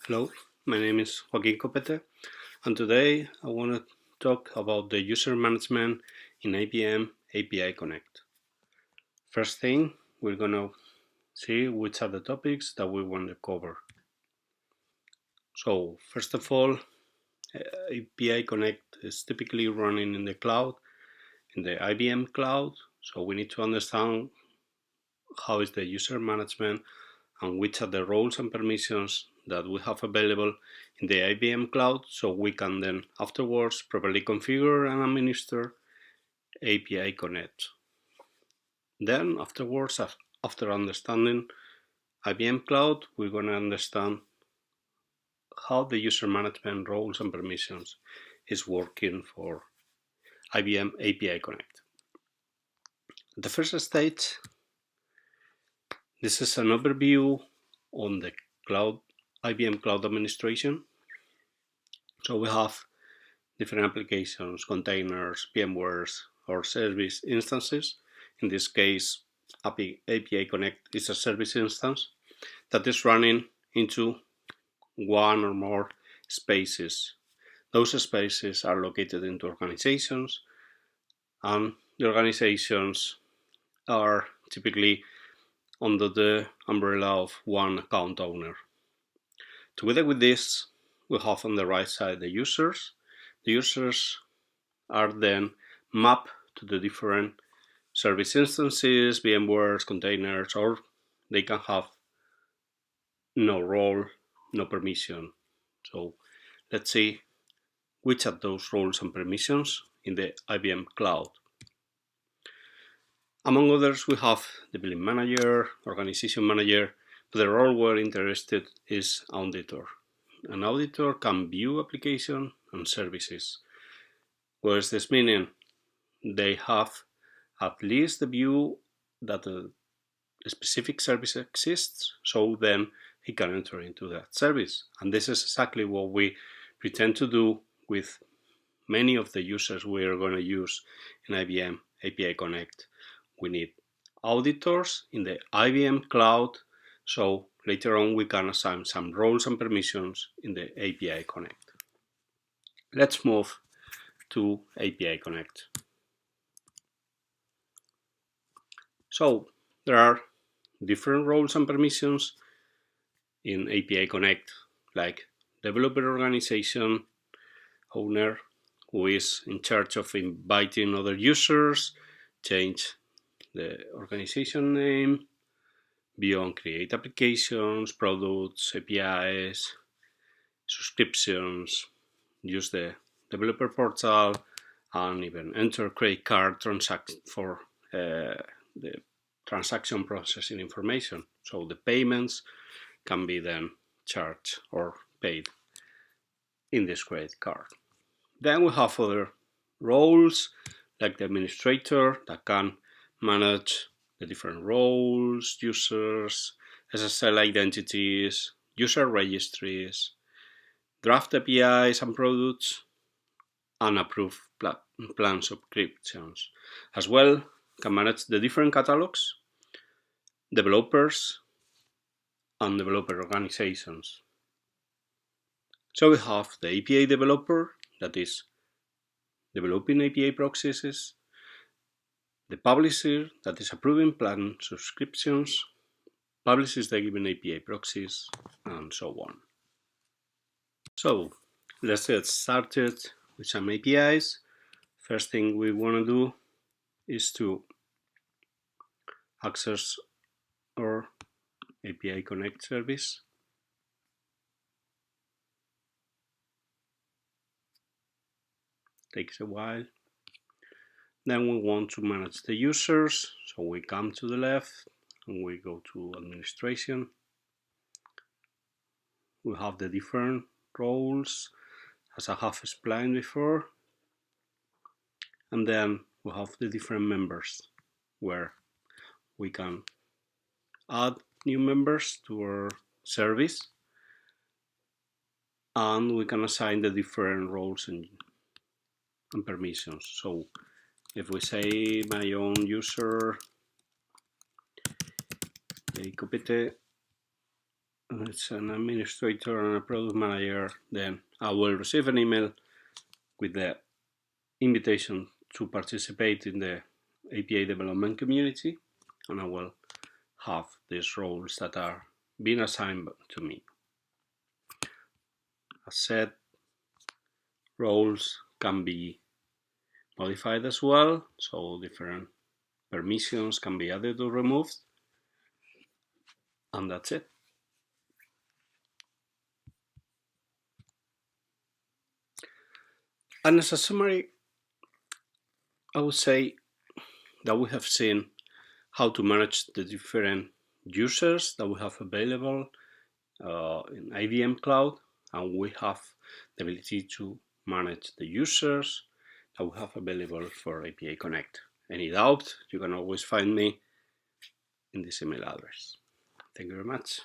Hello, my name is Joaquin Copete, and today I want to talk about the user management in IBM API Connect. First thing, we're going to see which are the topics that we want to cover. So, first of all, API Connect is typically running in the cloud, in the IBM cloud, so we need to understand how is the user management and which are the roles and permissions that we have available in the IBM cloud, so we can then afterwards properly configure and administer API Connect. Then afterwards, after understanding IBM cloud, we're going to understand how the user management roles and permissions is working for IBM API Connect. The first stage, this is an overview on the cloud IBM Cloud Administration. So we have different applications, containers, VMwares, or service instances. In this case, API Connect is a service instance that is running into one or more spaces. Those spaces are located into organizations, and the organizations are typically under the umbrella of one account owner. Together with this, we have on the right side the users. The users are then mapped to the different service instances, VMwares, containers, or they can have no role, no permission. So let's see which are those roles and permissions in the IBM cloud. Among others, we have the billing manager, organization manager, but the role we're interested is auditor. An auditor can view application and services. What does this mean? They have at least the view that a specific service exists, so then he can enter into that service. And this is exactly what we pretend to do with many of the users we are going to use in IBM API Connect. We need auditors in the IBM cloud, so later on we can assign some roles and permissions in the API Connect. Let's move to API Connect. So there are different roles and permissions in API Connect, like developer organization owner, who is in charge of inviting other users, change the organization name, view and create applications, products, APIs, subscriptions, use the developer portal, and even enter credit card for the transaction processing information. So the payments can be then charged or paid in this credit card. Then we have other roles like the administrator that can manage the different roles, users, SSL identities, user registries, draft APIs and products, and approve plan subscriptions. As well, can manage the different catalogs, developers, and developer organizations. So we have the API developer that is developing API proxies, the publisher that is approving plan subscriptions, publishes the given API proxies, and so on. So let's get started with some APIs. First thing we want to do is to access our API Connect service. Takes a while. Then we want to manage the users, so we come to the left and we go to administration. We have the different roles as I have explained before, and then we have the different members where we can add new members to our service, and we can assign the different roles and permissions. So if we say my own user Copete, and it's an administrator and a product manager, then I will receive an email with the invitation to participate in the API development community, and I will have these roles that are being assigned to me. As said, roles can be modified as well, so different permissions can be added or removed, and that's it. And as a summary, I would say that we have seen how to manage the different users that we have available in IBM Cloud, and we have the ability to manage the users that we have available for API Connect. Any doubt, you can always find me in this email address. Thank you very much.